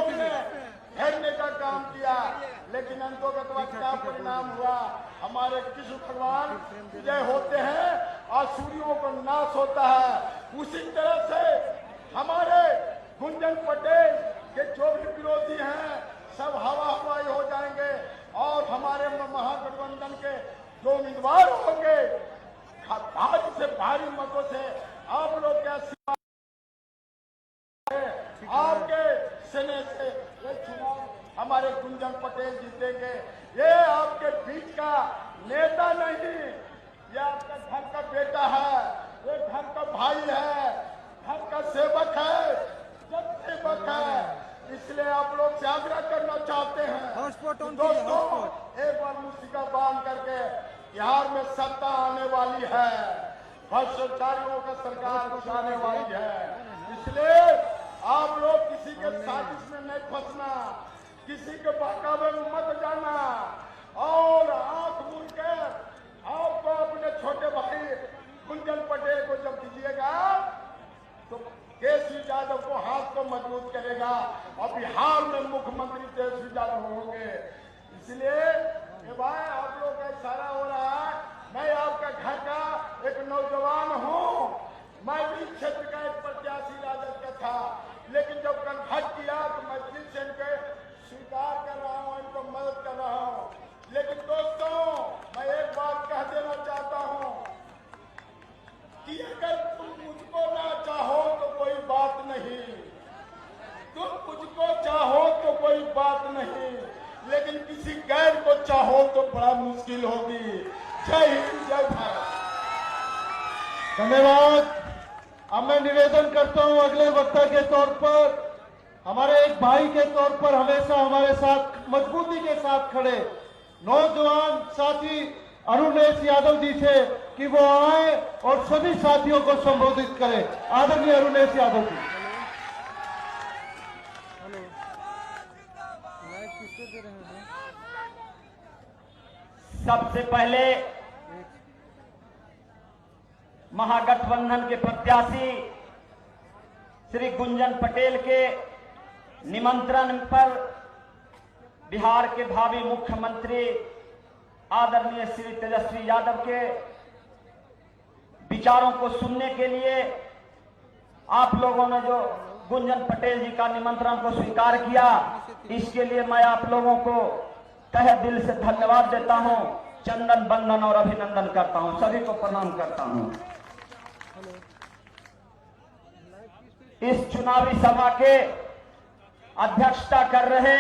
लोग ने घेरने का काम किया, लेकिन अंतोगत क्या परिणाम हुआ? हमारे कृष्ण भगवान विजय होते हैं और सूर्यों को नाश होता है। उसी तरह से हमारे गुंजन पटेल के जो भी विरोधी हैं सब हवा हवाई हो जाएंगे और हमारे महागठबंधन के जो उम्मीदवार होंगे भारी से भारी मतों से आप लोग क्या आपके सेने से ये चुनाव हमारे गुंजन पटेल जीतेंगे। ये आपके बीच का नेता नहीं, ये आपका घर का बेटा है, ये घर का भाई है, घर का सेवक है, जब सेवक है। इसलिए आप लोग से आग्रह करना चाहते हैं दोस्तों, एक बार मुस्तिका बांध करके बिहार में सत्ता आने वाली है, भ्रष्टाचारियों का सरकार आने वाली है। इसलिए आप लोग किसी के साजिश में नहीं फंसना, किसी के बहकावे में मत जाना और आंख मूंद कर आपको अपने छोटे भाई गुंजन पटेल को जब दीजिएगा तो तेजस्वी यादव को हाथ को मजबूत करेगा और बिहार में मुख्यमंत्री तेजस्वी यादव होंगे। इसलिए भाई आप लोग का इशारा हो रहा है, मैं आपका घर का एक नौजवान हूँ, मैं भी क्षेत्र का एक प्रत्याशी राजद का था, लेकिन जब कन्वर्ट किया तो मैं दिल से इनके स्वीकार कर रहा हूँ, इनको मदद कर रहा हूँ। लेकिन दोस्तों मैं एक बात कह देना चाहता हूँ कि अगर तुम मुझको ना चाहो तो कोई बात नहीं, तुम मुझको चाहो तो कोई बात नहीं, लेकिन किसी गैर को चाहो तो बड़ा मुश्किल होगी। जय हिंद, जय भारत। धन्यवाद। अब मैं निवेदन करता हूं अगले वक्ता के तौर पर, हमारे एक भाई के तौर पर हमेशा हमारे साथ मजबूती के साथ खड़े नौजवान साथी अरुणेश यादव जी से कि वो आए और सभी साथियों को संबोधित करें। आदरणीय अरुणेश यादव जी। सबसे पहले महागठबंधन के प्रत्याशी श्री गुंजन पटेल के निमंत्रण पर बिहार के भावी मुख्यमंत्री आदरणीय श्री तेजस्वी यादव के विचारों को सुनने के लिए आप लोगों ने जो गुंजन पटेल जी का निमंत्रण को स्वीकार किया, इसके लिए मैं आप लोगों को तहे दिल से धन्यवाद देता हूं, चंदन बंदन और अभिनंदन करता हूं, सभी को प्रणाम करता हूं। इस चुनावी सभा के अध्यक्षता कर रहे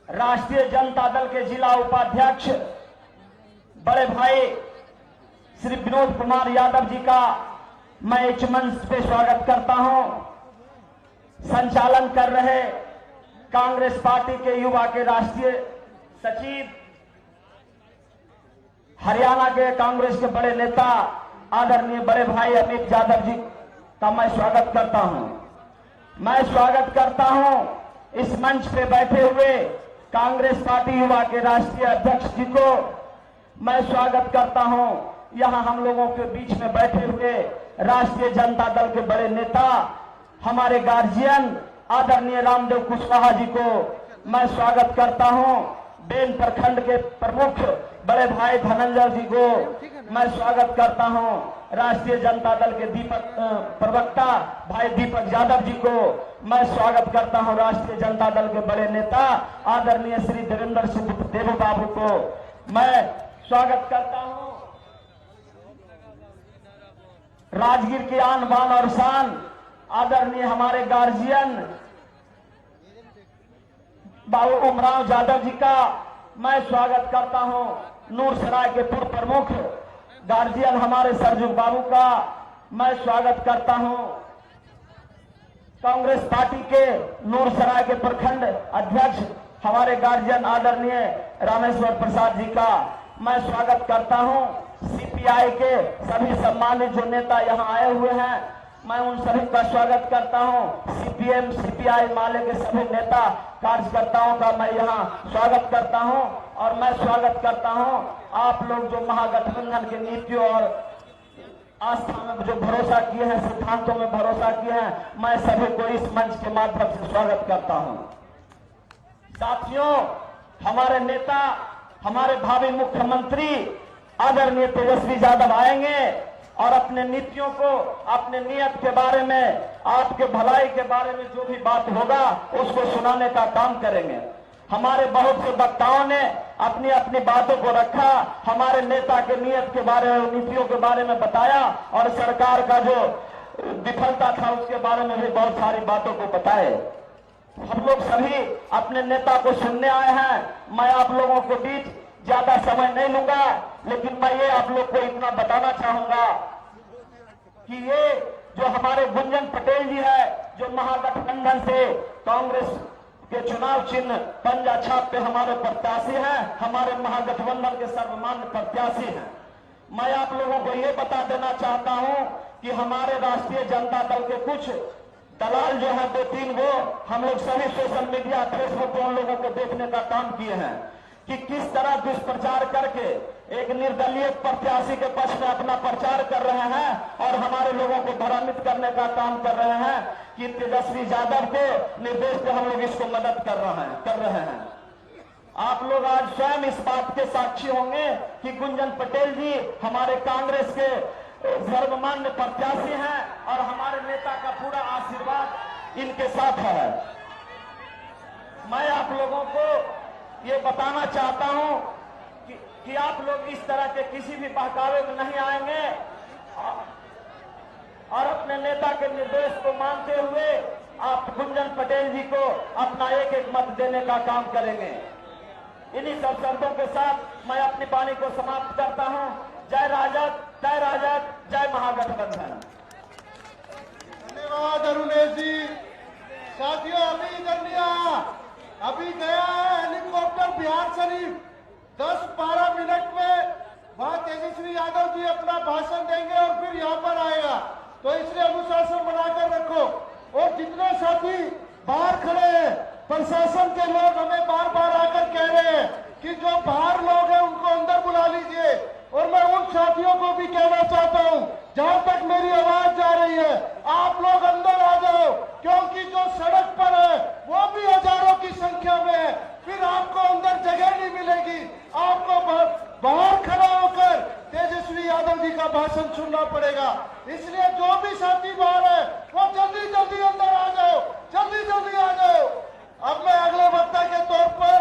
राष्ट्रीय जनता दल के जिला उपाध्यक्ष बड़े भाई श्री विनोद कुमार यादव जी का मैं इस मंच पे स्वागत करता हूं। संचालन कर रहे कांग्रेस पार्टी के युवा के राष्ट्रीय सचिव हरियाणा के कांग्रेस के बड़े नेता आदरणीय बड़े भाई अमित यादव जी का मैं स्वागत करता हूं। मैं स्वागत करता हूं इस मंच पे बैठे हुए कांग्रेस पार्टी युवा के राष्ट्रीय अध्यक्ष जी को। मैं स्वागत करता हूं यहां हम लोगों के बीच में बैठे हुए राष्ट्रीय जनता दल के बड़े नेता हमारे गार्जियन आदरणीय रामदेव कुशवाहा जी को मैं स्वागत करता हूं। बेन प्रखंड के प्रमुख बड़े भाई धनंजय जी को मैं स्वागत करता हूं। राष्ट्रीय जनता दल के प्रवक्ता भाई दीपक यादव जी को मैं स्वागत करता हूं। राष्ट्रीय जनता दल के बड़े नेता आदरणीय श्री देवेंद्र सिंह देवू बाबू को मैं स्वागत करता हूं। राजगीर की आन बान और शान आदरणीय हमारे गार्जियन बाबू उमराव यादव जी का मैं स्वागत करता हूं। नूरसराय के पूर्व प्रमुख गार्जियन हमारे सरजुग बाबू का मैं स्वागत करता हूं। कांग्रेस पार्टी के नूरसराय के प्रखंड अध्यक्ष हमारे गार्जियन आदरणीय रामेश्वर प्रसाद जी का मैं स्वागत करता हूं। सीपीआई के सभी सम्मानित जो नेता यहां आए हुए हैं मैं उन सभी का स्वागत करता हूं। सीपीएम सीपीआई माले के सभी नेता कार्यकर्ताओं का मैं यहां स्वागत करता हूं और मैं स्वागत करता हूं आप लोग जो महागठबंधन की नीतियों और आस्था में जो भरोसा किए हैं, सिद्धांतों में भरोसा किए हैं, मैं सभी को इस मंच के माध्यम से स्वागत करता हूं। साथियों, हमारे नेता, हमारे भावी मुख्यमंत्री आदरणीय तेजस्वी यादव आएंगे और अपने नीतियों को, अपने नियत के बारे में, आपके भलाई के बारे में जो भी बात होगा उसको सुनाने का काम करेंगे। हमारे बहुत से वक्ताओं ने अपनी अपनी बातों को रखा, हमारे नेता के नियत के बारे में, नीतियों के बारे में बताया और सरकार का जो विफलता था उसके बारे में भी बहुत सारी बातों को बताए। हम लोग सभी अपने नेता को सुनने आए हैं। मैं आप लोगों के बीच ज्यादा समय नहीं लूंगा, लेकिन मैं ये आप लोग को इतना बताना चाहूंगा कि ये जो हमारे गुंजन पटेल जी है, जो महागठबंधन से कांग्रेस के चुनाव चिन्ह पंजा छाप पे हमारे प्रत्याशी हैं, हमारे महागठबंधन के सर्वमान्य प्रत्याशी हैं। मैं आप लोगों को ये बता देना चाहता हूं कि हमारे राष्ट्रीय जनता दल के कुछ दलाल जो है 2-3 वो, हम लोग सभी सोशल मीडिया, फेसबुक पर उन लोगों को देखने का काम किए हैं कि किस तरह दुष्प्रचार करके एक निर्दलीय प्रत्याशी के पक्ष में अपना प्रचार कर रहे हैं और हमारे लोगों को भ्रमित करने का काम कर रहे हैं कि तेजस्वी यादव के निर्देश पे हम लोग इसको मदद कर रहे हैं। आप लोग आज स्वयं इस बात के साक्षी होंगे कि गुंजन पटेल जी हमारे कांग्रेस के सर्वमान्य प्रत्याशी हैं और हमारे नेता का पूरा आशीर्वाद इनके साथ है। मैं आप लोगों को ये बताना चाहता हूं कि आप लोग इस तरह के किसी भी बहकावे में नहीं आएंगे और अपने नेता के निर्देश को मानते हुए आप गुंजन पटेल जी को अपना एक एक मत देने का काम करेंगे। इन्हीं सब शर्तों के साथ मैं अपनी वाणी को समाप्त करता हूं। जय राजद, जय राजद, जय महागठबंधन। धन्यवाद अरुणेश जी। साथियों, अभी गया है हेलीकॉप्टर बिहार शरीफ। 10-12 मिनट में वहां तेजस्वी यादव जी अपना भाषण देंगे और फिर यहाँ पर आएगा, तो इसलिए अनुशासन बनाकर रखो। और जितने साथी बाहर खड़े हैं, प्रशासन के लोग हमें बार बार आकर कह रहे हैं कि जो बाहर लोग हैं उनको अंदर बुला लीजिए। और मैं उन साथियों को भी कहना चाहता हूं, जहां तक मेरी आवाज जा रही है, आप लोग अंदर आ जाओ, क्योंकि जो सड़क पर है वो भी हजारों की संख्या में है। फिर आपको अंदर जगह नहीं मिलेगी, आपको बाहर खड़ा होकर तेजस्वी यादव जी का भाषण सुनना पड़ेगा। इसलिए जो भी साथी बाहर है वो जल्दी जल्दी अंदर आ जाओ, जल्दी जल्दी आ जाओ। अब मैं अगले वक्ता के तौर पर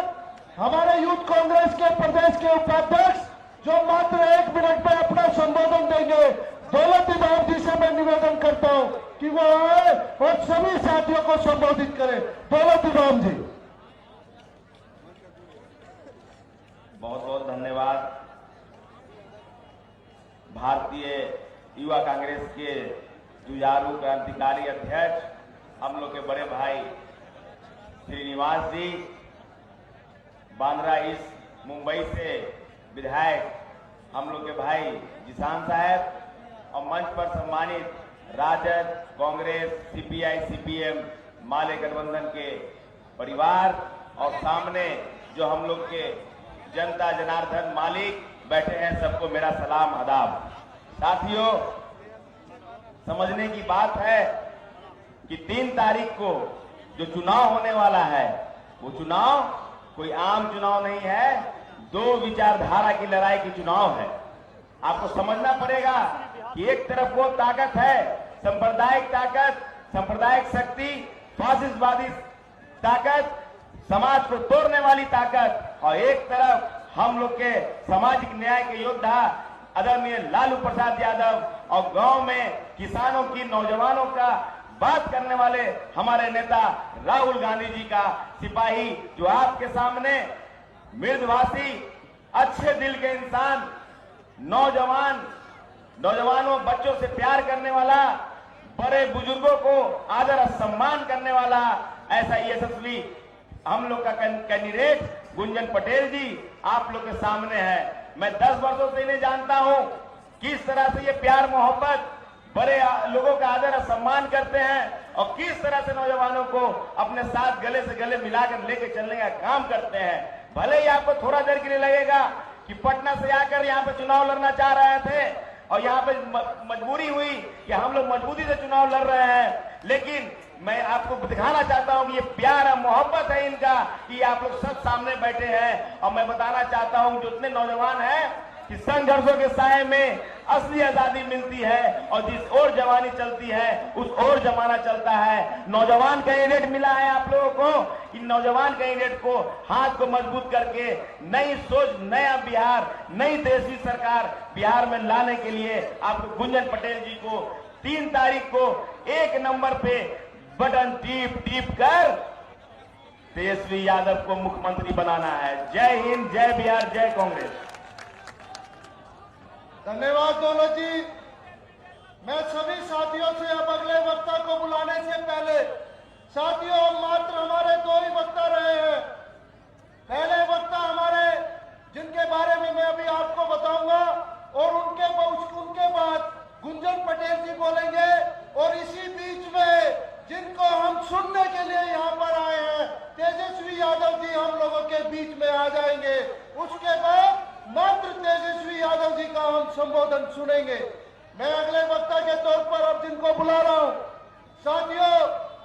हमारे यूथ कांग्रेस के प्रदेश के उपाध्यक्ष, जो मात्र 1 मिनट में अपना संबोधन देंगे, दौलत इमाम जी से मैं निवेदन करता हूं कि वो आए और सभी साथियों को संबोधित करें। दौलत इमाम जी। बहुत बहुत धन्यवाद। भारतीय युवा कांग्रेस के जुझारू क्रांतिकारी अध्यक्ष, हम लोग के बड़े भाई श्रीनिवास जी, बांद्रा ईस्ट मुंबई से विधायक हम लोग के भाई जिसान साहब, और मंच पर सम्मानित राजद, कांग्रेस, सीपीआई, सीपीएम, माले गठबंधन के परिवार, और सामने जो हम लोग के जनता जनार्दन मालिक बैठे हैं, सबको मेरा सलाम आदाब। साथियों, समझने की बात है कि 3 तारीख को जो चुनाव होने वाला है, वो चुनाव कोई आम चुनाव नहीं है, 2 विचारधारा की लड़ाई की चुनाव है। आपको समझना पड़ेगा कि एक तरफ वो ताकत है, सांप्रदायिक ताकत, सांप्रदायिक शक्ति, फासिस्टवादी ताकत, समाज को तोड़ने वाली ताकत, और एक तरफ हम लोग के सामाजिक न्याय के योद्धा आदरणीय लालू प्रसाद यादव और गांव में किसानों की, नौजवानों का बात करने वाले हमारे नेता राहुल गांधी जी का सिपाही, जो आपके सामने मृदभाषी, अच्छे दिल के इंसान, नौजवानों, बच्चों से प्यार करने वाला, बड़े बुजुर्गों को आदर और सम्मान करने वाला ऐसा यशस्वी हम लोग का कैंडिडेट गुंजन पटेल जी आप लोग के सामने है। मैं 10 वर्षों से इन्हें जानता हूं, किस तरह से ये प्यार मोहब्बत, बड़े लोगों का आदर और सम्मान करते हैं, और किस तरह से नौजवानों को अपने साथ गले से गले मिलाकर लेके चलने का काम करते हैं। भले ही आपको थोड़ा देर के लिए लगेगा कि पटना से आकर यहाँ पे चुनाव लड़ना चाह रहे थे, और यहाँ पे मजबूरी हुई कि हम लोग मजबूरी से चुनाव लड़ रहे हैं। लेकिन मैं आपको दिखाना चाहता हूं कि ये प्यार है, मोहब्बत है इनका, कि आप लोग सब सामने बैठे हैं। और मैं बताना चाहता हूं जो इतने नौजवान हैं कि संघर्षों के साए में असली आजादी मिलती है, और जिस ओर जवानी चलती है उस ओर जमाना चलता है। नौजवान कैंडिडेट मिला है आप लोगों को। इन नौजवान कैंडिडेट को हाथ को मजबूत करके नई सोच, नया बिहार, नई देशी सरकार बिहार में लाने के लिए आप गुंजन पटेल जी को 3 तारीख को 1 नंबर पे बटन टीप कर तेजस्वी यादव को मुख्यमंत्री बनाना है। जय हिंद, जय बिहार, जय कांग्रेस। धन्यवाद दोनों जी। मैं सभी साथियों से अब अगले वक्ता को बुलाने से पहले, साथियों अब मात्र हमारे 2 ही वक्ता रहे हैं। पहले वक्ता हमारे जिनके बारे में मैं अभी आपको बताऊंगा, और उनके बाद गुंजन पटेल जी बोलेंगे, और इसी बीच में जिनको हम सुनने के लिए यहाँ पर आए हैं, तेजस्वी यादव जी हम लोगों के बीच में आ जाएंगे। उसके बाद मात्र तेजस्वी यादव जी का हम संबोधन सुनेंगे। मैं अगले वक्ता के तौर पर अब जिनको बुला रहा हूं, साथियों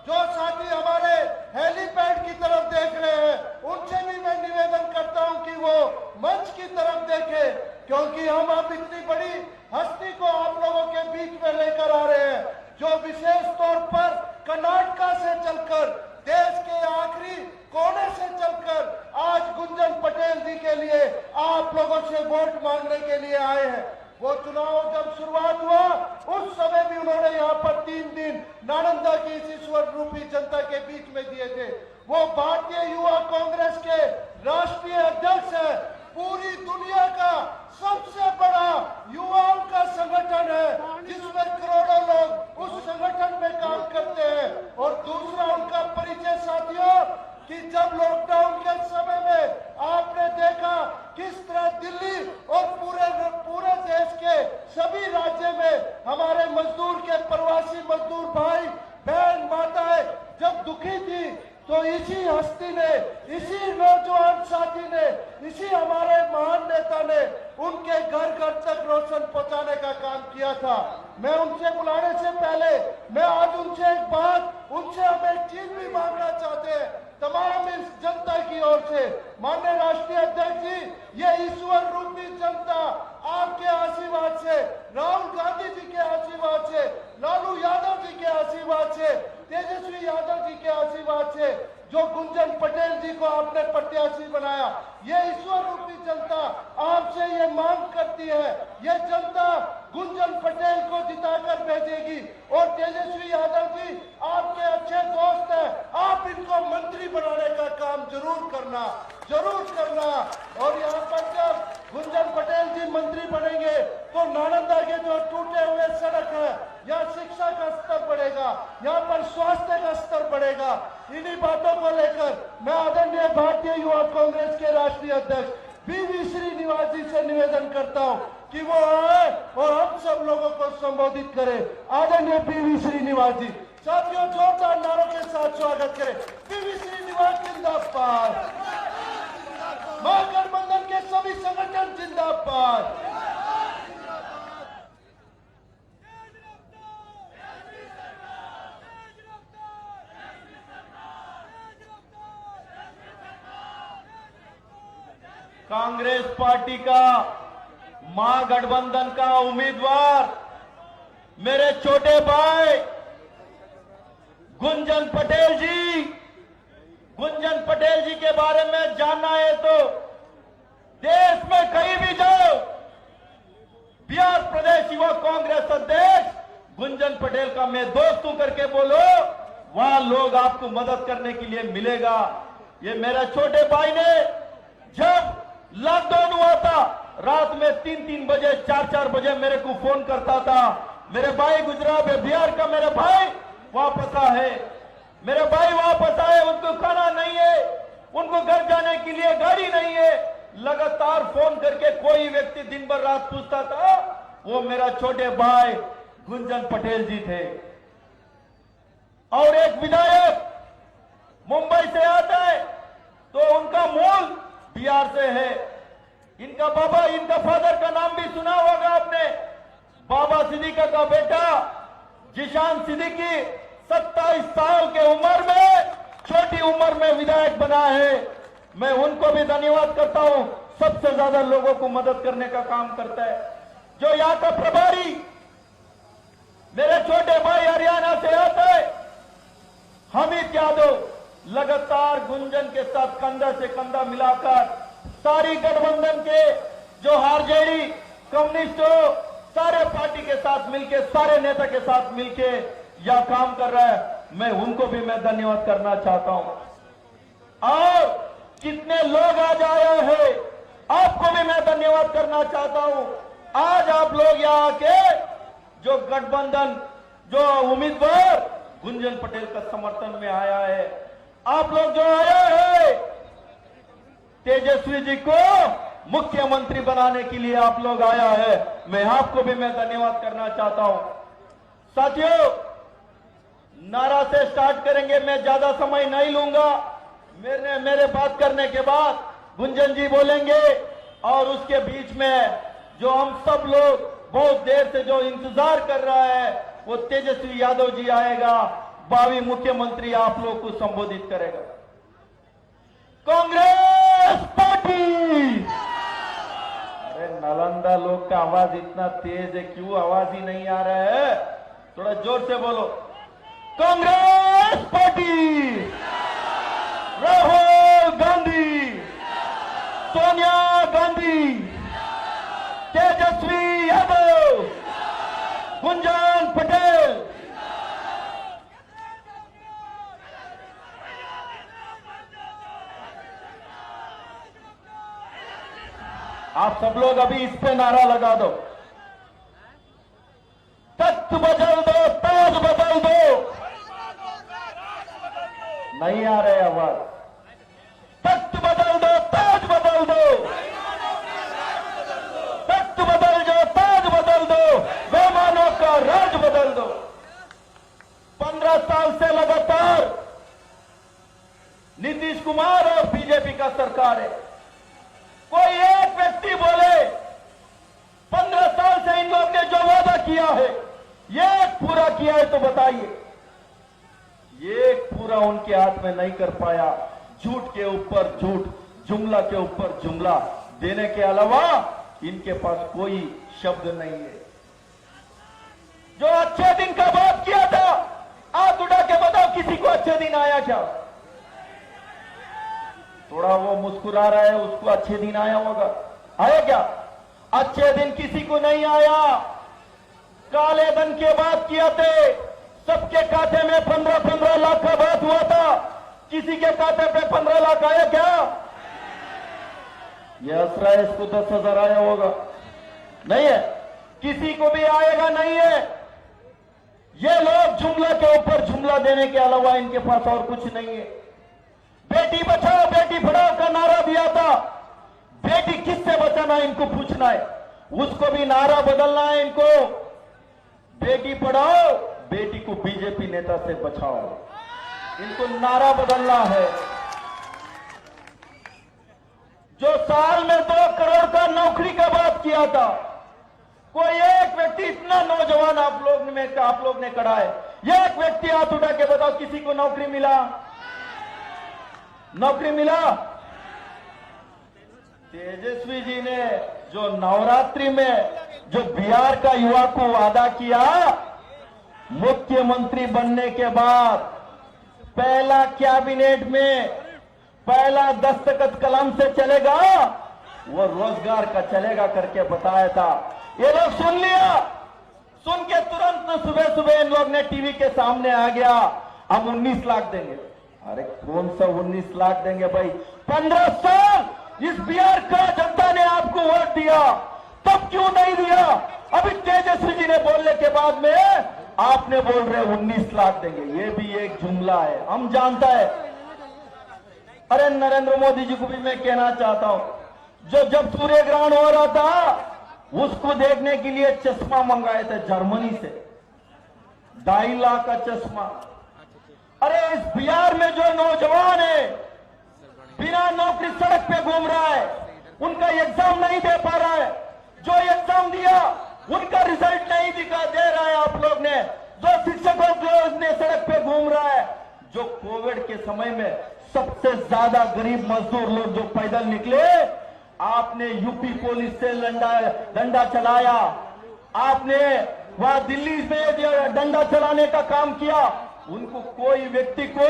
जो साथी हमारे हेलीपैड की तरफ देख रहे हैं, उनसे भी मैं निवेदन करता हूं कि वो मंच की तरफ देखें, क्योंकि हम अब इतनी बड़ी हस्ती को आप लोगों के बीच में लेकर आ रहे हैं, जो विशेष तौर पर कर्नाटका से चलकर, देश के आखिरी कोने से चलकर आज गुंजन पटेल जी के लिए आप लोगों से वोट मांगने के लिए आए हैं। वो चुनाव जब शुरुआत हुआ उस समय भी उन्होंने यहाँ पर 3 दिन नालंदा की इस ईश्वर रूपी जनता के बीच में दिए थे। वो भारतीय युवा कांग्रेस के राष्ट्रीय अध्यक्ष है। पूरी दुनिया का सबसे बड़ा युवाओं का संगठन है, जिसमें करोड़ों लोग उस संगठन में काम करते हैं। और दूसरा उनका परिचय साथियों, कि जब लॉकडाउन के समय में आपने देखा किस तरह दिल्ली और पूरे देश के सभी राज्य में हमारे मजदूर के प्रवासी मजदूर भाई बहन माताएं जब दुखी थी, तो इसी हस्ती ने, इसी नौजवान साथी ने, इसी हमारे महान नेता ने उनके घर घर तक रोशन पहुंचाने का काम किया था। मैं उनसे बुलाने से पहले मैं आज उनसे एक बात, उनसे हम एक चीज भी मांगना चाहते हैं तमाम इस जनता की ओर से। माननीय राष्ट्रीय अध्यक्ष जी, ये ईश्वर रूपी जनता आपके आशीर्वाद से, राहुल गांधी जी के आशीर्वाद से, लालू यादव जी के आशीर्वाद से, तेजस्वी यादव जी के आशीर्वाद से, जो गुंजन पटेल जी को आपने प्रत्याशी बनाया, ये ईश्वर रूपी जनता आपसे ये मांग करती है। ये जनता गुंजन पटेल को जिताकर भेजेगी, और तेजस्वी यादव जी आपके अच्छे दोस्त हैं, आप इनको मंत्री बनाने का काम जरूर करना। और यहाँ पर जब गुंजन पटेल जी मंत्री बनेंगे तो नालंदा के जो टूटे हुए सड़क है, यहाँ शिक्षा का स्तर बढ़ेगा, यहाँ पर स्वास्थ्य का स्तर बढ़ेगा। इन्हीं बातों को लेकर मैं आदरणीय भारतीय युवा कांग्रेस के राष्ट्रीय अध्यक्ष पीवी श्रीनिवास जी से निवेदन करता हूं कि वो आए और हम सब लोगों को संबोधित करें। आदरणीय पीवी श्रीनिवास जी, साथियों जोरदार नारों के साथ स्वागत करें। पीवी श्रीनिवास जिंदाबाद, महागठबंधन के सभी संगठन जिंदाबाद। कांग्रेस पार्टी का महागठबंधन का उम्मीदवार मेरे छोटे भाई गुंजन पटेल जी। गुंजन पटेल जी के बारे में जानना है तो देश में कहीं भी जाओ, बिहार प्रदेश युवा कांग्रेस अध्यक्ष गुंजन पटेल का मैं दोस्त हूं करके बोलो, वहां लोग आपको मदद करने के लिए मिलेगा। ये मेरा छोटे भाई ने जब लॉकडाउन हुआ था, रात में 3-3 बजे 4-4 बजे मेरे को फोन करता था, मेरे भाई गुजरात बिहार का मेरे भाई वापस आए, मेरे भाई वापस आए, उनको खाना नहीं है, उनको घर जाने के लिए गाड़ी नहीं है। लगातार फोन करके कोई व्यक्ति दिन भर रात पूछता था, वो मेरा छोटे भाई गुंजन पटेल जी थे। और एक विधायक मुंबई से आता है तो उनका मूल बिहार से है। इनका बाबा, इनका फादर का नाम भी सुना होगा आपने, बाबा सिद्दीकी का बेटा जिशान सिद्दीकी 27 साल के उम्र में, छोटी उम्र में विधायक बना है। मैं उनको भी धन्यवाद करता हूं। सबसे ज्यादा लोगों को मदद करने का काम करता है। जो यहां का प्रभारी मेरे छोटे भाई हरियाणा से आते हमीद यादव, लगातार गुंजन के साथ कंधा से कंधा मिलाकर सारी गठबंधन के जो आरजेडी, कम्युनिस्ट हो, सारे पार्टी के साथ मिलके, सारे नेता के साथ मिलके यह काम कर रहा है। मैं उनको भी मैं धन्यवाद करना चाहता हूं। और कितने लोग आज आए हैं, आपको भी मैं धन्यवाद करना चाहता हूं। आज आप लोग यहाँ के जो गठबंधन, जो उम्मीदवार गुंजन पटेल का समर्थन में आया है, आप लोग जो आए हैं तेजस्वी जी को मुख्यमंत्री बनाने के लिए आप लोग आया है, मैं आपको भी मैं धन्यवाद करना चाहता हूं। साथियों, नारा से स्टार्ट करेंगे, मैं ज्यादा समय नहीं लूंगा। मेरे बात करने के बाद गुंजन जी बोलेंगे और उसके बीच में जो हम सब लोग बहुत देर से जो इंतजार कर रहा है वो तेजस्वी यादव जी आएगा, भावी मुख्यमंत्री आप लोग को संबोधित करेगा। कांग्रेस पार्टी। अरे नालंदा लोग का आवाज इतना तेज है, क्यों आवाज ही नहीं आ रहा है? थोड़ा जोर से बोलो। कांग्रेस पार्टी, राहुल गांधी, सोनिया गांधी, तेजस्वी यादव, गुंजन पटेल। आप सब लोग अभी इस पे नारा लगा दो। तख्त बदल दो, ताज बदल दो। नहीं आ रहे आवाज। तख्त बदल दो, ताज बदल दो। तख्त बदल दो, ताज बदल दो, बेईमानों का राज बदल दो। 15 साल से लगातार नीतीश कुमार और बीजेपी का सरकार है। कोई एक व्यक्ति बोले 15 साल से इन लोग ने जो वादा किया है ये पूरा किया है तो बताइए। ये पूरा उनके हाथ में नहीं कर पाया। झूठ के ऊपर झूठ, जुमला के ऊपर जुमला देने के अलावा इनके पास कोई शब्द नहीं है। जो अच्छे दिन का बात किया था, हाथ उठा के बताओ किसी को अच्छे दिन आया क्या? थोड़ा वो मुस्कुरा रहा है, उसको अच्छे दिन आया होगा। आया क्या? अच्छे दिन किसी को नहीं आया। काले धन की बात किया थे, सबके खाते में 15-15 लाख का बात हुआ था। किसी के खाते पे 15 लाख आया क्या? ये हंस रहा है, इसको 10,000 आया होगा। नहीं है, किसी को भी आएगा नहीं है। ये लोग जुमला के ऊपर जुमला देने के अलावा इनके पास और कुछ नहीं है। बेटी बचाओ बेटी पढ़ाओ का नारा दिया था, बेटी किससे बचाना इनको पूछना है। उसको भी नारा बदलना है इनको। बेटी पढ़ाओ, बेटी को बीजेपी नेता से बचाओ, इनको नारा बदलना है। जो साल में 2 करोड़ का नौकरी का बात किया था, कोई एक व्यक्ति, इतना नौजवान आप लोग ने करा है, एक व्यक्ति हाथ उठा के बताओ किसी को नौकरी मिला? नौकरी मिला? तेजस्वी जी ने जो नवरात्रि में जो बिहार का युवा को वादा किया, मुख्यमंत्री बनने के बाद पहला कैबिनेट में पहला दस्तखत कलम से चलेगा, वो रोजगार का चलेगा करके बताया था। ये लोग सुन लिया। सुन के तुरंत सुबह सुबह इन लोग ने टीवी के सामने आ गया, हम 19 लाख देंगे। अरे कौन सा 19 लाख देंगे भाई? 15 साल इस बिहार का जनता ने आपको वोट दिया, तब क्यों नहीं दिया? अभी तेजस्वी जी ने बोलने के बाद में आपने बोल रहे 19 लाख देंगे। ये भी एक जुमला है, हम जानता है। अरे नरेंद्र मोदी जी को भी मैं कहना चाहता हूं, जब सूर्य ग्रहण हो रहा था उसको देखने के लिए चश्मा मंगाए थे जर्मनी से, 2.5 लाख का चश्मा। अरे इस बिहार में जो नौजवान है बिना नौकरी सड़क पे घूम रहा है, उनका एग्जाम नहीं दे पा रहा है, जो एग्जाम दिया उनका रिजल्ट नहीं दिखा दे रहा है आप लोग ने। जो शिक्षकों को ने सड़क पे घूम रहा है, जो कोविड के समय में सबसे ज्यादा गरीब मजदूर लोग जो पैदल निकले, आपने यूपी पुलिस से डंडा चलाया, आपने वहां दिल्ली में डंडा चलाने का काम किया। उनको कोई व्यक्ति को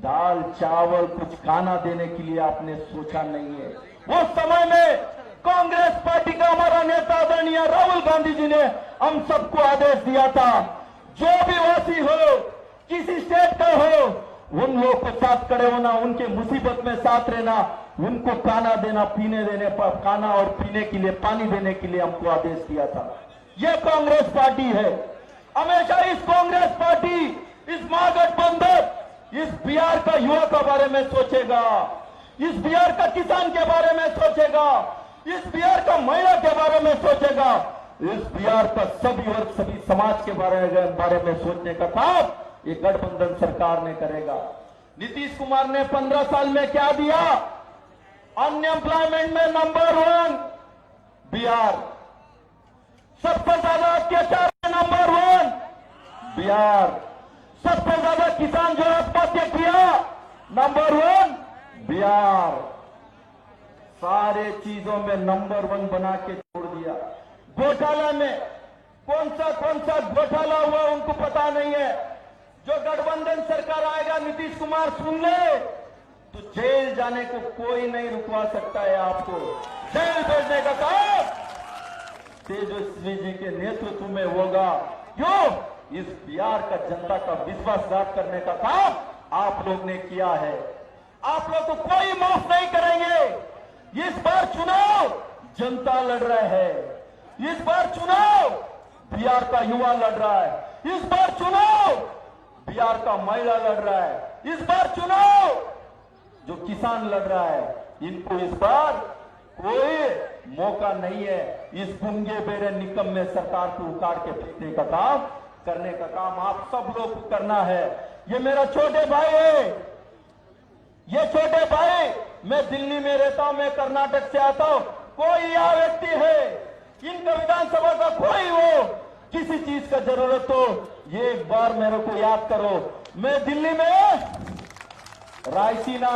दाल चावल कुछ खाना देने के लिए आपने सोचा नहीं है। उस समय में कांग्रेस पार्टी का हमारा नेता आदरणीय राहुल गांधी जी ने हम सबको आदेश दिया था, जो भी वासी हो, किसी स्टेट का हो, उन लोगों को साथ खड़े होना, उनके मुसीबत में साथ रहना, उनको खाना देना, पीने देने पर खाना और पीने के लिए पानी देने के लिए हमको आदेश दिया था। यह कांग्रेस पार्टी है। हमेशा इस कांग्रेस पार्टी, इस महागठबंधन इस बिहार का युवा के बारे में सोचेगा, इस बिहार का किसान के बारे में सोचेगा, इस बिहार का महिला के बारे में सोचेगा, इस बिहार का सभी वर्ग सभी समाज के बारे में सोचने का काम ये गठबंधन सरकार ने करेगा। नीतीश कुमार ने 15 साल में क्या दिया? अनएम्प्लॉयमेंट में नंबर 1 बिहार, सबसे ज्यादा अत्याचार में नंबर 1 बिहार, सबसे ज्यादा किसान जो आत्महत्या किया नंबर 1 बिहार, सारे चीजों में नंबर 1 बना के छोड़ दिया। घोटाला में कौन सा घोटाला हुआ उनको पता नहीं है। जो गठबंधन सरकार आएगा, नीतीश कुमार सुन ले तो जेल जाने को कोई नहीं रुकवा सकता है। आपको जेल भेजने का काम तेजस्वी जी के नेतृत्व में होगा। क्यों? इस बिहार का जनता का विश्वासघात करने का काम आप लोग ने किया है। आप लोग को कोई माफ नहीं करेंगे। इस बार चुनाव जनता लड़ रहा है, इस बार चुनाव बिहार का युवा लड़ रहा है, इस बार चुनाव बिहार का महिला लड़ रहा है, इस बार चुनाव जो किसान लड़ रहा है। इनको इस बार कोई मौका नहीं है इस गूंगे बेरे निकम में सरकार को उखाड़ के फेंकने का काम करने का काम आप सब लोग को करना है। ये मेरा छोटे भाई है, ये छोटे भाई, मैं दिल्ली में रहता हूं, मैं कर्नाटक से आता हूं, कोई यह व्यक्ति है, इनका विधानसभा का कोई हो, किसी चीज का जरूरत हो, ये एक बार मेरे को याद करो। मैं दिल्ली में रायसीना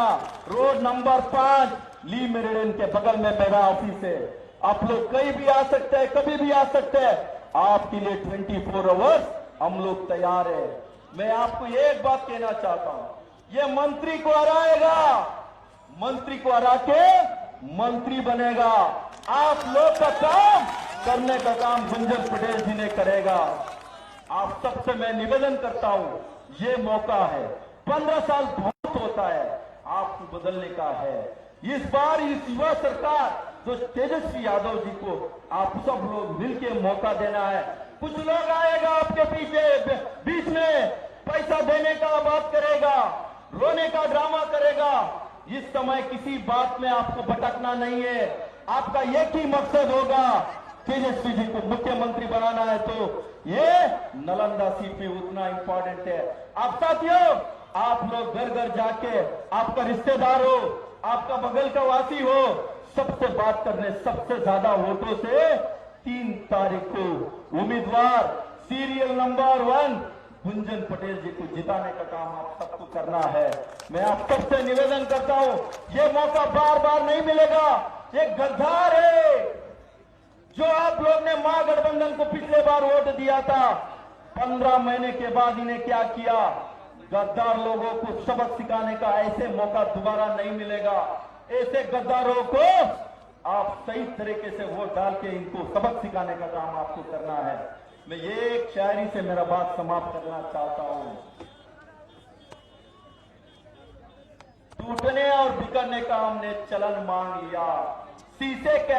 रोड नंबर 5 ली मेरिडियन के बगल में मेरा ऑफिस है। आप लोग कहीं भी आ सकते हैं, कभी भी आ सकते हैं, आपके लिए 24 आवर्स हम लोग तैयार है। मैं आपको एक बात कहना चाहता हूं, ये मंत्री को हराएगा, मंत्री को हरा के मंत्री बनेगा। आप लोग का काम करने का काम गुंजन पटेल जी ने करेगा। आप सबसे मैं निवेदन करता हूं, ये मौका है, 15 साल बहुत होता है, आपको बदलने का है। इस बार इस युवा सरकार जो तेजस्वी यादव जी को आप सब लोग मिलकर मौका देना है। कुछ लोग आएगा आपके पीछे बीच में पैसा देने का बात करेगा, रोने का ड्रामा करेगा। इस समय किसी बात में आपको भटकना नहीं है। आपका एक ही मकसद होगा, तेजस्वी जी को मुख्यमंत्री बनाना है। तो ये नालंदा सीट पे उतना इंपॉर्टेंट है। आप साथियों, आप लोग घर घर जाके आपका रिश्तेदार हो, आपका बगल का वासी हो, सबसे बात करने, सबसे ज्यादा वोटों से 3 तारीख को उम्मीदवार सीरियल नंबर 1 गुंजन पटेल जी को जिताने का काम आप सबको करना है। मैं आप सबसे निवेदन करता हूं, ये मौका बार बार नहीं मिलेगा। एक गद्दार है जो आप लोग ने महागठबंधन को पिछले बार वोट दिया था, 15 महीने के बाद इन्हें क्या किया। गद्दार लोगों को सबक सिखाने का ऐसे मौका दोबारा नहीं मिलेगा। ऐसे गद्दारों को आप सही तरीके से वोट डाल के इनको सबक सिखाने का काम आपको करना है। मैं ये एक शायरी से मेरा बात समाप्त करना चाहता हूं। टूटने और बिगड़ने का हमने चलन मांग लिया, शीशे के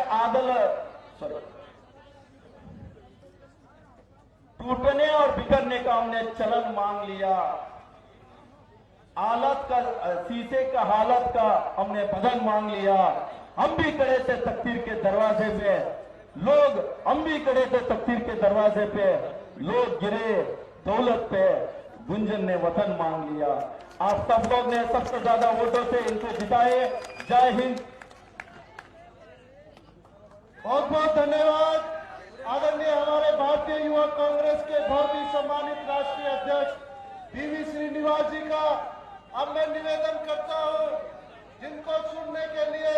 टूटने और बिगड़ने का हमने चलन मांग लिया, हालत का शीशे का हालत का हमने बदल मांग लिया। हम भी खड़े थे तकदीर के दरवाजे पे, लोग हम भी खड़े थे तकदीर के दरवाजे पे, लोग गिरे दौलत पे, गुंजन ने वतन मांग लिया। आप सब लोग ने सबसे ज्यादा वोटों से इनको जिताए। जय हिंद, बहुत बहुत धन्यवाद। आदरणीय हमारे भारतीय युवा कांग्रेस के बहुत ही सम्मानित राष्ट्रीय अध्यक्ष पीवी श्रीनिवास जी का अब मैं निवेदन करता हूं, जिनको सुनने के लिए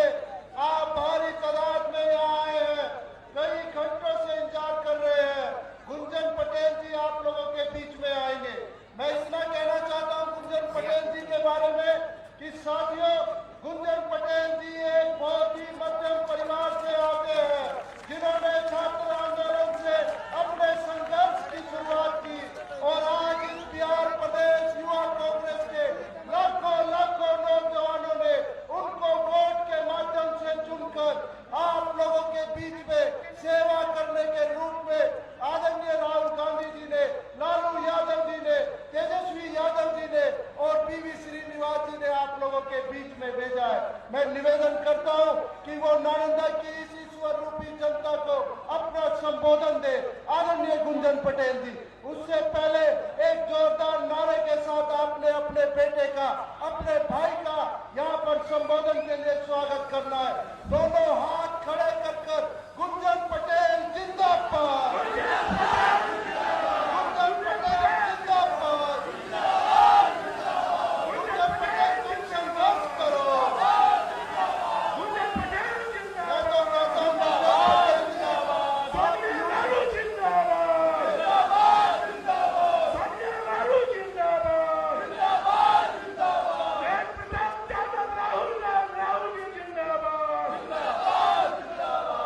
आप भारी तादाद में यहाँ आए हैं, कई घंटों से इंतजार कर रहे हैं। गुंजन पटेल जी आप लोगों के बीच में आएंगे। मैं इतना कहना चाहता हूं गुंजन पटेल जी के बारे में कि साथियों, गुंजन पटेल जी एक बहुत ही मध्यम परिवार से आते हैं, जिन्होंने छात्र आंदोलन से अपने संघर्ष की शुरुआत की और आज इस बिहार प्रदेश युवा कांग्रेस के लाखों लाखों नौजवानों ने उनको वोट के माध्यम से चुनकर आप लोगों के बीच में सेवा करने के रूप में आदरणीय राहुल गांधी जी ने, लालू यादव जी ने, तेजस्वी यादव जी ने और पीवी श्रीनिवास जी ने आप लोगों के बीच में भेजा है। मैं निवेदन करता हूं कि वो नालंदा की इस ईश्वर रूपी जनता को अपना संबोधन दे। आदरणीय गुंजन पटेल जी, उससे पहले एक जोरदार नारे के साथ आपने अपने बेटे का, अपने भाई का यहाँ पर संबोधन के लिए स्वागत करना है। दोनों हाथ खड़े कर गुंजन पटेल जिंदाबाद, गुंजन पटेल जिंदाबाद, गुंजन पटेल तुम संघर्ष करो, गुंजन पटेल जिंदाबाद, लालू जिंदाबाद, संजय लालू जिंदाबाद, जय प्रताप यादव राहुल जी जिंदाबाद,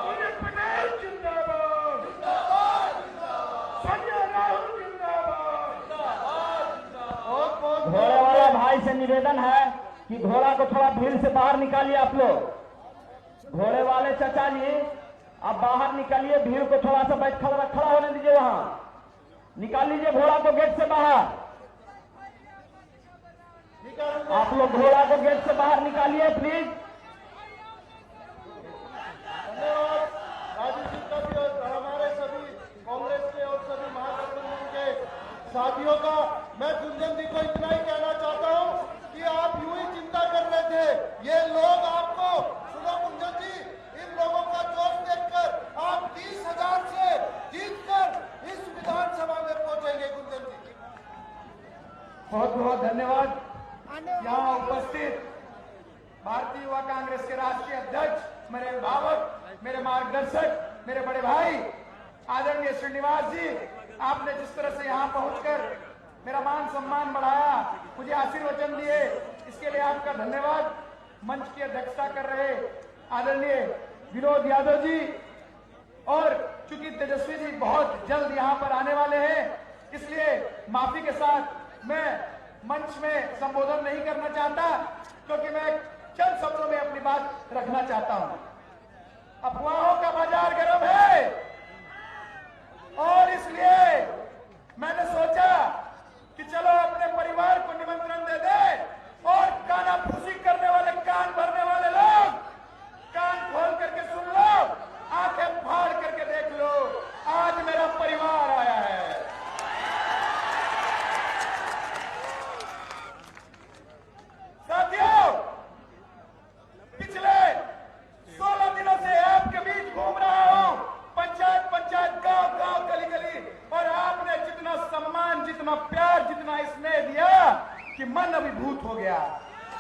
गुंजन पटेल जिंदाबाद, संजय राहुल जिंदाबाद। घोड़े वाला भाई से निवेदन है कि घोड़ा को थोड़ा भीड़ से बाहर निकालिए आप लोग। घोड़े वाले चाचा जी आप बाहर निकालिए, भीड़ को थोड़ा सा खड़ा होने दीजिए, वहां निकाल लीजिए घोड़ा को गेट से बाहर। आप लोग घोड़ा को गेट से बाहर निकालिए प्लीज। धन्यवाद राजू जी का भी और हमारे सभी कांग्रेस के और सभी महागठबंधन के साथियों का। मैं गुंजन जी को इतना ही कहना चाहता हूं कि आप यूं ही चिंता कर रहे थे, ये लोग आपको, सुनो गुंजन जी, इन लोगों का जोश देखकर आप 30,000 से जीतकर इस विधानसभा में पहुंचेंगे। गुंजन जी बहुत बहुत धन्यवाद। यहाँ उपस्थित भारतीय युवा कांग्रेस के राष्ट्रीय अध्यक्ष, मेरे अभिभावक, मेरे मार्गदर्शक, मेरे बड़े भाई आदरणीय श्रीनिवास जी, आपने जिस तरह से यहाँ पहुंचकर मेरा मान सम्मान बढ़ाया, मुझे आशीर्वचन दिए, इसके लिए आपका धन्यवाद। मंच की अध्यक्षता कर रहे आदरणीय विनोद यादव जी, और चूंकि तेजस्वी जी बहुत जल्द यहाँ पर आने वाले हैं, इसलिए माफी के साथ मैं मंच में संबोधन नहीं करना चाहता, क्योंकि मैं चंद शब्दों में अपनी बात रखना चाहता हूं। अफवाहों का बाजार गर्म है और इसलिए मैंने सोचा कि चलो अपने परिवार को निमंत्रण दे दे और कानाफूसी करने वाले, कान भरने वाले लोग कान खोल करके सुन लो, आंखें फाड़ करके देख लो, आज मेरा परिवार आया है। साथियों, पिछले 16 दिनों से आपके बीच घूम रहा हूं, पंचायत पंचायत, गांव गांव, गली गली, और आपने जितना सम्मान, जितना प्यार, जितना स्नेह दिया कि मन अभिभूत हो गया,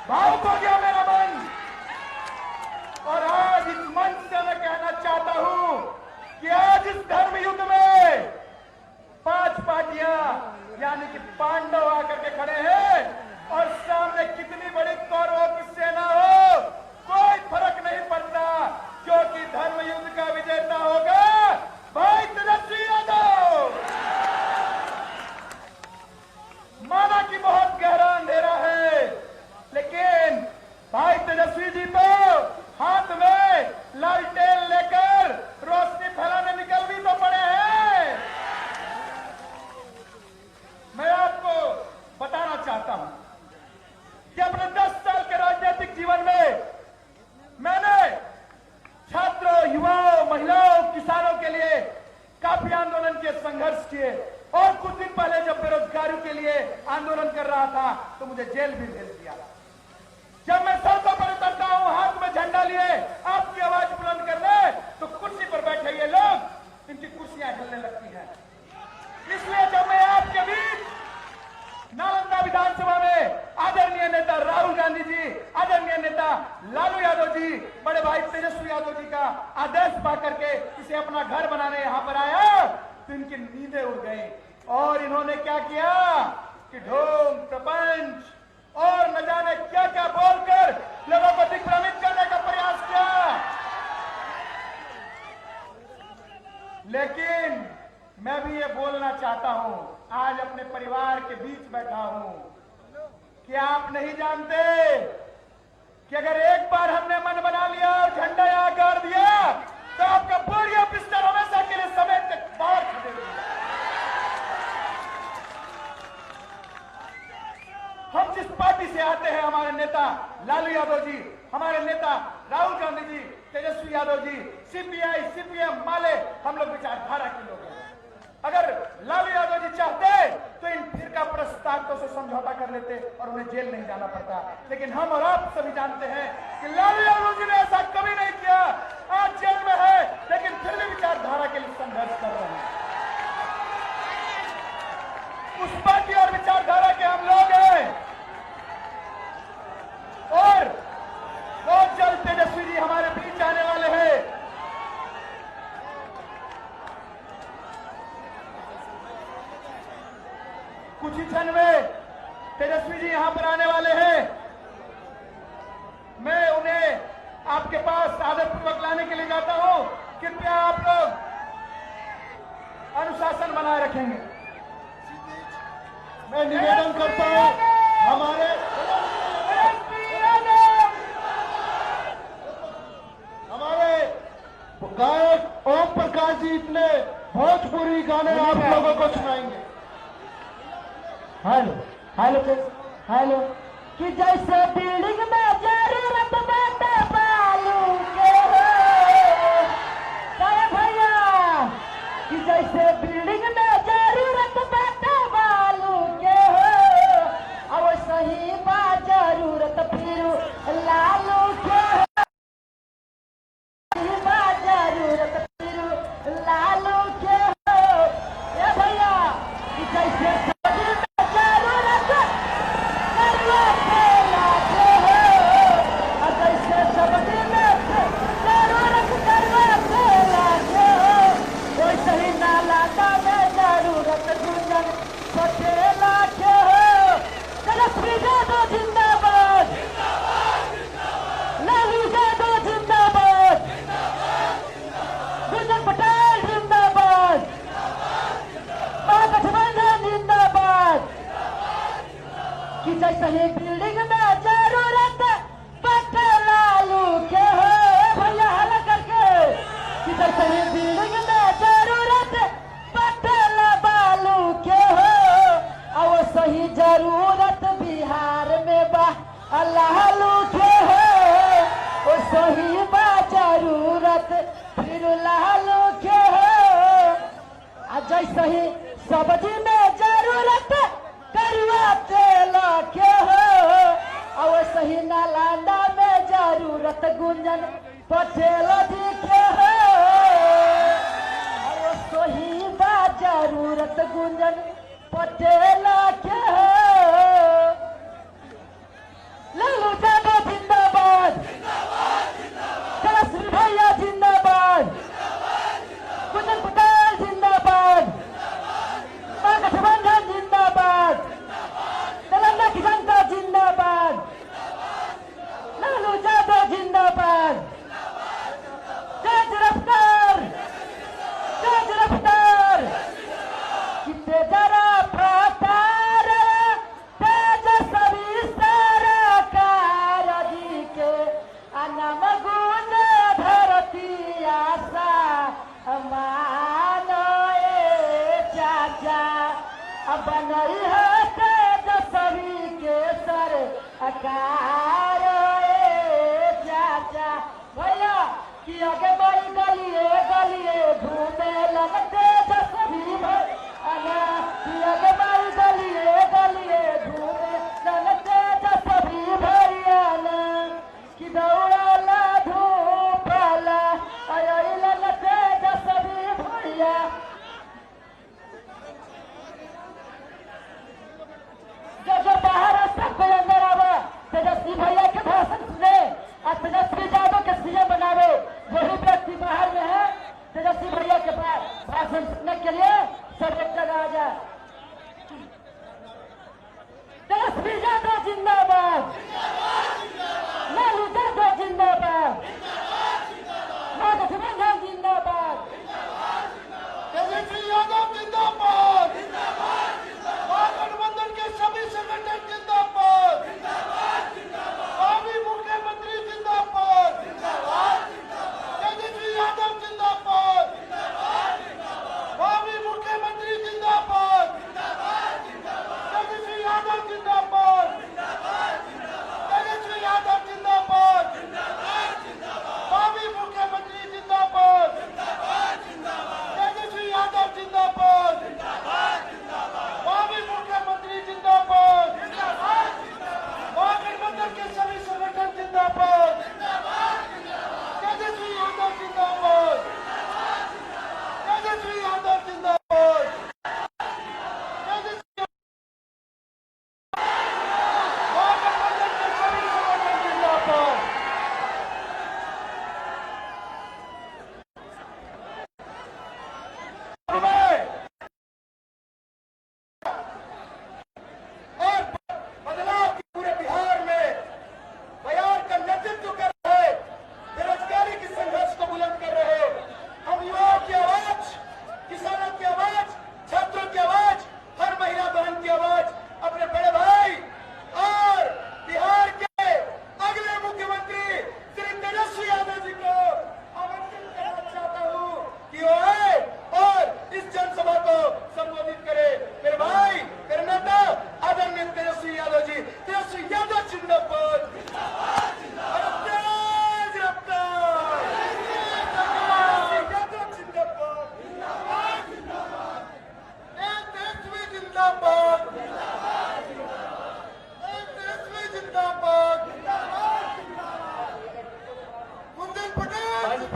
भावुक हो गया मेरा मन। और आज इस मंच से मैं कहना चाहता हूं कि आज इस धर्म युद्ध में 5 पार्टियां यानी कि पांडव आकर के खड़े हैं, और सामने कितनी बड़ी कौरवों की सेना हो, कोई फर्क नहीं पड़ता, क्योंकि धर्म युद्ध का विजेता होगा भाई तेजस्वी यादव। माना कि बहुत गहरा अंधेरा है, लेकिन भाई तेजस्वी जी तो हाथ में लालटेन लेकर रोशनी फैलाने निकल भी तो पड़े हैं। मैं आपको बताना चाहता हूं कि अपने 10 साल के राजनीतिक जीवन में मैंने छात्रों, युवाओं, महिलाओं, किसानों के लिए काफी आंदोलन किए, संघर्ष किए, और कुछ दिन पहले जब बेरोजगारी के लिए आंदोलन कर रहा था तो मुझे जेल भी भेज दिया। जब मैं सड़कों पर उतरता हूं हाथ में झंडा लिए आपकी आवाज बुलंद करने, तो कुर्सी पर बैठे ये लोग इनकी कुर्सियां हिलने लगती हैं। इसलिए जब मैं आपके बीच नालंदा विधानसभा में आदरणीय नेता राहुल गांधी जी, आदरणीय नेता लालू यादव जी, बड़े भाई तेजस्वी यादव जी का आदेश पा करके इसे अपना घर बनाने यहां पर आया, तो इनकी नींदें उड़ गई और इन्होंने क्या किया कि ढोंग प्रपंच और न जाने क्या क्या बोलकर लोगों को दिग्भ्रमित करने का प्रयास किया। लेकिन मैं भी ये बोलना चाहता हूं, आज अपने परिवार के बीच बैठा हूं, कि आप नहीं जानते कि अगर एक बार हमने मन बना लिया और झंडा यहां गाड़ दिया तो आपका बोरिया बिस्तर हमेशा के लिए समेट के बाहर खड़ेगा। हम जिस पार्टी से आते हैं, हमारे नेता लालू यादव जी, हमारे नेता राहुल गांधी जी, तेजस्वी यादव जी, सीपीआई, सीपीएम, माले, हम लोग विचारधारा के लोग हैं। अगर लालू यादव जी चाहते तो इन फिरका प्रस्तावकों से समझौता कर लेते और उन्हें जेल नहीं जाना पड़ता, लेकिन हम और आप सभी जानते हैं कि लालू यादव जी ने ऐसा कभी नहीं किया। आज जेल में है लेकिन फिर भी विचारधारा के लिए संघर्ष कर रहे हैं। उस पार्टी और विचारधारा के हम लोग हैं और बहुत जल्द तेजस्वी जी हमारे बीच आने वाले हैं। कुछ ही क्षण में तेजस्वी जी यहां पर आने वाले हैं। मैं उन्हें आपके पास आदरपूर्वक लाने के लिए जाता हूं। कृपया आप लोग अनुशासन बनाए रखेंगे। मैं निवेदन करता हूं हमारे गायक ओम प्रकाश जी इतने भोजपुरी गाने आप लोगों को सुनाएंगे। हेलो हेलो हेलो कि जैसे बिल्डिंग में जरूरत बाटे बालू के हो, भैया कि जैसे बिल्डिंग में जरूरत बाटे बालू के हो, अब सही बा जरूरत फिर लालू के हो, बा जरूरत फिर लालू के हो। ये भैया कि जैसे सही बिल्डिंग में जरूरत बटे लालू के हो, भैया हल्ला करके कि सही बिल्डिंग में जरूरत बटे बालू के हो, और सही जरूरत बिहार में बा लालू के हो, वो सही बा जरूरत फिर लालू के हो। जैसे ही सब्जी में जरूरत करुआ तेल के हो, और सही नालंदा में जरूरत गुंजन पटेल जी के हो, और सही बा जरूरत गुंजन पटेल के हो। लालू यादव जिंदाबाद, तेजस्वी भैया जिंदाबाद, गुंजन पटेल जिंदाबाद, गठबंधन जिंदाबाद, तेलंगाना की जनता जिंदाबाद, लालू यादव जिंदाबाद। तेज रफ्तार कितने जरा प्रतार तेजस्वी सरकार जी के अनम गुण धरती आशा मानो चाचा अब नहीं है तेजस्वी के सर अकार चाचा। भैया कि आगे बड़ी गलिए गलिए घूमे लग तेजस्वी भैया, कि आगे बड़ी गलिए गलिए घूमे लग तेजस्वी भैया, कि दौड़ला धूपला लग तेजस्वी भैया।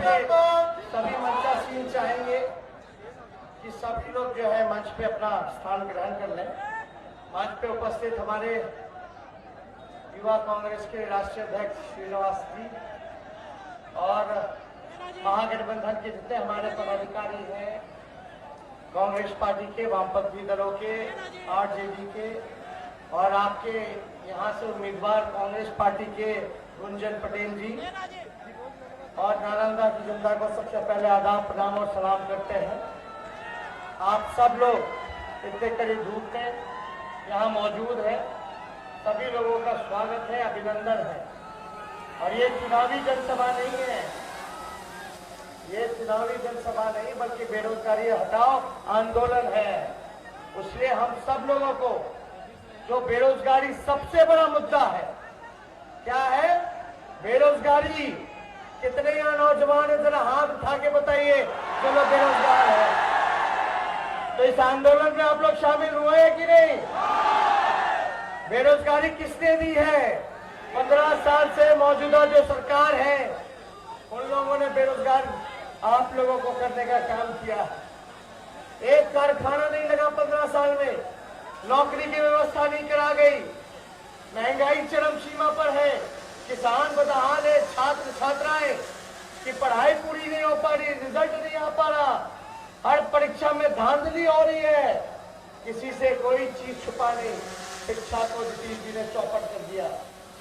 पे सभी मंचासीन चाहेंगे कि सभी लोग जो है मंच पे अपना स्थान ग्रहण कर लें। मंच पे उपस्थित हमारे युवा कांग्रेस के राष्ट्रीय अध्यक्ष श्रीनिवास जी और महागठबंधन के जितने हमारे पदाधिकारी हैं, कांग्रेस पार्टी के, वामपंथी दलों के, आरजेडी के और आपके यहाँ से उम्मीदवार कांग्रेस पार्टी के गुंजन पटेल जी और नालंदा की जनता को सबसे पहले आदाब, प्रणाम और सलाम करते हैं। आप सब लोग इतने कड़ी धूप में यहाँ मौजूद है, सभी लोगों का स्वागत है, अभिनंदन है। और ये चुनावी जनसभा नहीं है, ये चुनावी जनसभा नहीं बल्कि बेरोजगारी हटाओ आंदोलन है। इसलिए हम सब लोगों को, जो बेरोजगारी सबसे बड़ा मुद्दा है, क्या है बेरोजगारी, कितने यहाँ नौजवान है, जरा हाथ उठा के बताइए जो लोग बेरोजगार है। तो इस आंदोलन में आप लोग शामिल हुए हैं कि नहीं? बेरोजगारी किसने दी है? 15 साल से मौजूदा जो सरकार है उन लोगों ने बेरोजगार आप लोगों को करने का काम किया। एक कारखाना नहीं लगा 15 साल में, नौकरी की व्यवस्था नहीं करा गई, महंगाई चरम सीमा पर है, किसान बदहाल है, छात्र छात्राएं की पढ़ाई पूरी नहीं हो पा रही, रिजल्ट नहीं आ पा रहा, हर परीक्षा में धांधली हो रही है, किसी से कोई चीज छुपा नहीं। शिक्षा को नीतीश जी ने चौपट कर दिया,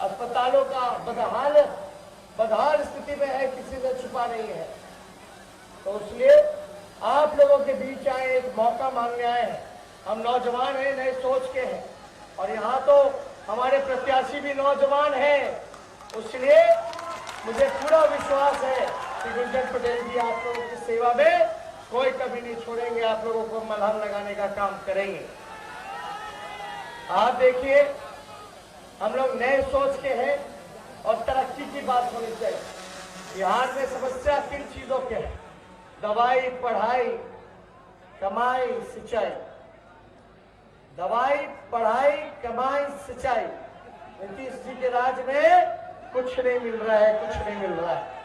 अस्पतालों का बदहाल स्थिति में है, किसी से छुपा नहीं है। तो इसलिए आप लोगों के बीच आए, एक मौका मांगने आए हैं। हम नौजवान हैं, नए सोच के हैं और यहाँ तो हमारे प्रत्याशी भी नौजवान हैं। इसलिए मुझे पूरा विश्वास है कि गुंजन पटेल जी आप लोगों की सेवा में कोई कमी नहीं छोड़ेंगे, आप लोगों को मलहम लगाने का काम करेंगे। आप देखिए, हम लोग नए सोच के हैं और तरक्की की बात होनी चाहिए। बिहार में समस्या किन चीजों के है? दवाई, पढ़ाई, कमाई, सिंचाई। दवाई, पढ़ाई, कमाई, सिंचाई। नीतीश जी के राज में कुछ नहीं मिल रहा है, कुछ नहीं मिल रहा है।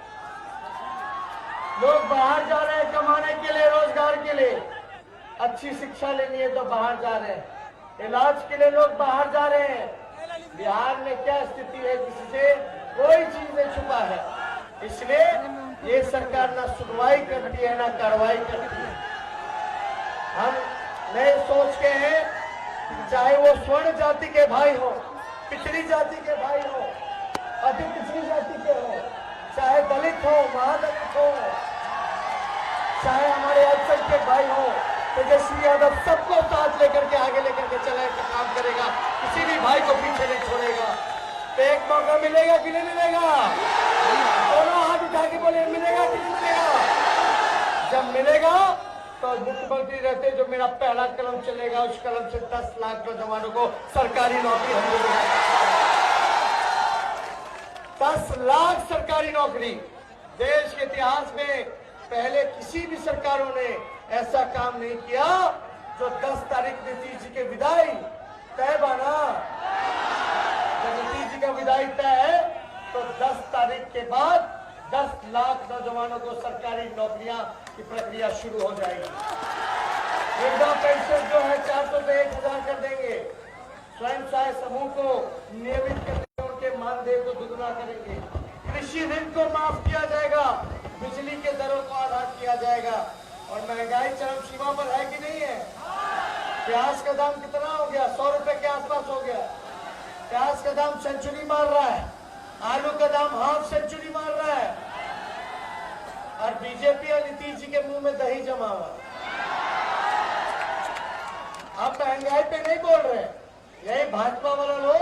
लोग बाहर जा रहे हैं कमाने के लिए, रोजगार के लिए। अच्छी शिक्षा लेनी है तो बाहर जा रहे हैं, इलाज के लिए लोग बाहर जा रहे हैं। बिहार में क्या स्थिति है, किसी से कोई चीज नहीं छुपा है। इसलिए ये सरकार ना सुनवाई करती है ना कार्रवाई करती है। हम नए सोच के हैं, चाहे वो स्वर्ण जाति के भाई हो, पिछड़ी जाति के भाई हो, अति पिछड़ी जाति के हो, चाहे दलित हो, महादलित हो, चाहे हमारे अल्पसंख्यक भाई हो, तेजस्वी यादव सबको साथ लेकर के आगे लेकर के चले का काम करेगा, किसी भी भाई को पीछे नहीं छोड़ेगा। तो एक मौका मिलेगा कि नहीं मिलेगा? दोनों हाथ उठा के बोले मिलेगा कि नहीं मिलेगा? जब मिलेगा तो मुख्यमंत्री रहते जो मेरा पहला कलम चलेगा, उस कलम से 10 लाख नौजवानों को सरकारी नौकरी हम देंगे। 10 लाख सरकारी नौकरी। देश के इतिहास में पहले किसी भी सरकारों ने ऐसा काम नहीं किया। जो 10 तारीख नीतीश जी के विदाई तय बना, जब नीतीश जी का विदाई तय है तो 10 तारीख के बाद 10 लाख नौजवानों को सरकारी नौकरियां की प्रक्रिया शुरू हो जाएगी। वृद्धा पेंशन जो है 400 से 1000 कर देंगे। स्वयं सहायता समूह को नियमित करके उनके मानदेय को दुगना करेंगे। कृषि ऋण को माफ किया जाएगा, बिजली के दरों को आधा किया जाएगा। और महंगाई चरम सीमा पर है कि नहीं है? प्याज का दाम कितना हो गया? 100 रुपए के आसपास हो गया। प्याज का दाम सेंचुरी मार रहा है, आलू का दाम हाफ सेंचुरी मार रहा है। और बीजेपी और नीतीश जी के मुंह में दही जमा हुआ। आप महंगाई पे नहीं बोल रहे, यही भाजपा वाला लोग।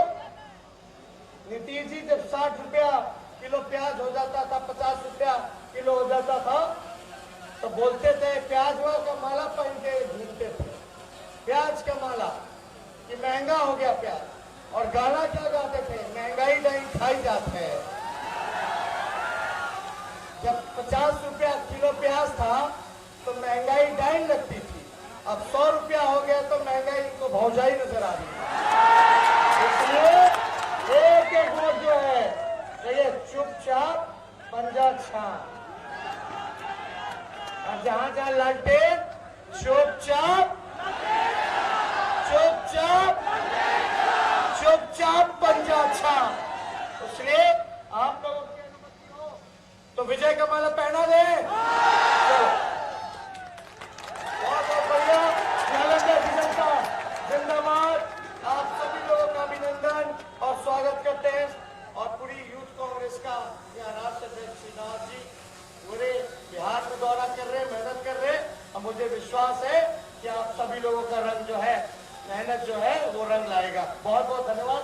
नीतीश जी जब 60 रुपया किलो प्याज हो जाता था, 50 रुपया किलो हो जाता था, तो बोलते थे प्याज का माला पहन के घूमते थे, प्याज का माला, कि महंगा हो गया प्याज। और गाना क्या गाते थे? महंगाई नहीं खाई जाते है। जब 50 रुपया किलो प्याज था तो महंगाई डाइन लगती थी, अब 100 रुपया हो गया तो महंगाई को भौजाई नजर आ रही है। इसलिए एक एक वोट जो है ये चुपचाप पंजा छाप, जहां जहां लालटेन चुपचाप चुपचाप चुपचाप बन जा। अच्छा, इसलिए आप लोगों की अनुमति हो तो विजय का माला पहना दे। चलो, बहुत बहुत बढ़िया। नालंदा की जनता जिंदाबाद। आप सभी लोगों का अभिनंदन और स्वागत करते हैं। और पूरी यूथ कांग्रेस का यहाँ राष्ट्रीय अध्यक्ष श्रीनाथ जी पूरे बिहार में दौरा कर रहे हैं, मेहनत कर रहे हैं। और मुझे विश्वास है कि आप सभी लोगों का रंग जो है, मेहनत जो है, वो रंग लाएगा। बहुत बहुत धन्यवाद।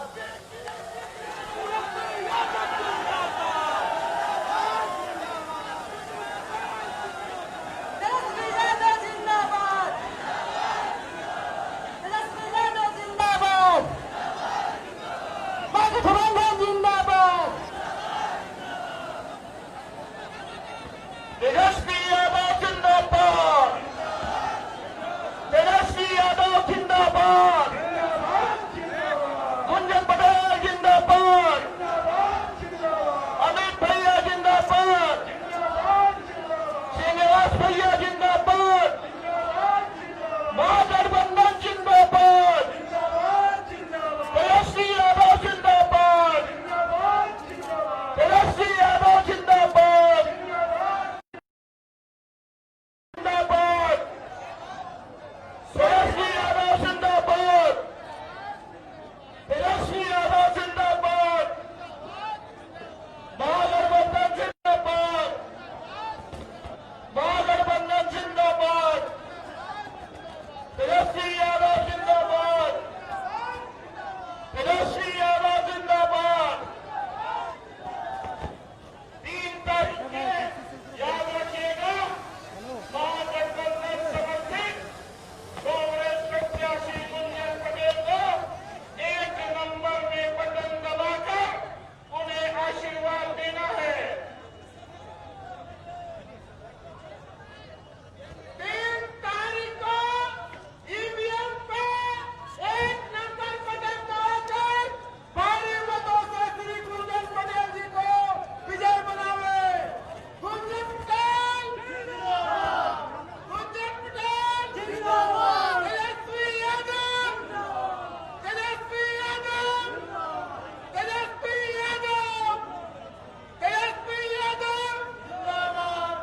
तेजस्वी यादव जिंदाबाद, तेजस्वी यादव जिंदाबाद, गुंजन पटेल जिंदाबाद, अमित भैया जिंदाबाद, श्रीनिवास भैया जिंदाबाद, महागठबंधन जिंदाबाद, तेजस्वी यादव जिंदाबाद, तेजस्वी यादव जिंदाबाद, तेजस्वी यादव जिंदाबाद, तेजस्वी यादव जिंदाबाद, महागठबंधन जिंदाबाद, महागठबंधन जिंदाबाद, तेजस्वी यादव जिंदाबाद, तेजस्वी यादव जिंदाबाद। 3 तारीख के याद रखिएगा, महागठबंधन समर्थित कांग्रेस प्रत्याशी गुंजन पटेल को 1 नंबर में बटन दबाकर उन्हें आशीर्वाद देना है। 3 तारीख को ईवीएम पे 1 नंबर बटन दबाकर भारी मतों से श्री गुंजन पटेल जी को विजय बनावे। गुंजन पटेल जिंदाबाद, गुंजन पटेल जिंदाबाद, तेजस्वी यादव, तेजस्वी यादव, तेजस्वी यादव, तेजस्वी यादव जिंदाबाद,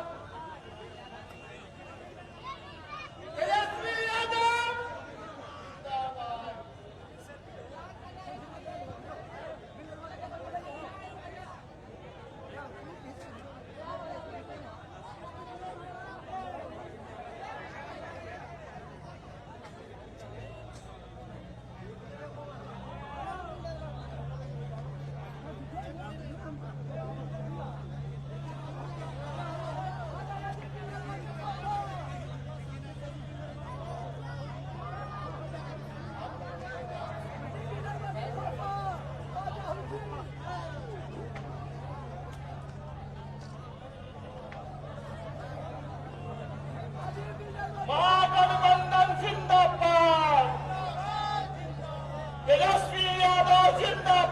तेजस्वी यादव जिंदाबाद। महागठबंधन जिंदाबाद, तेजस्वी यादव जिंदाबाद।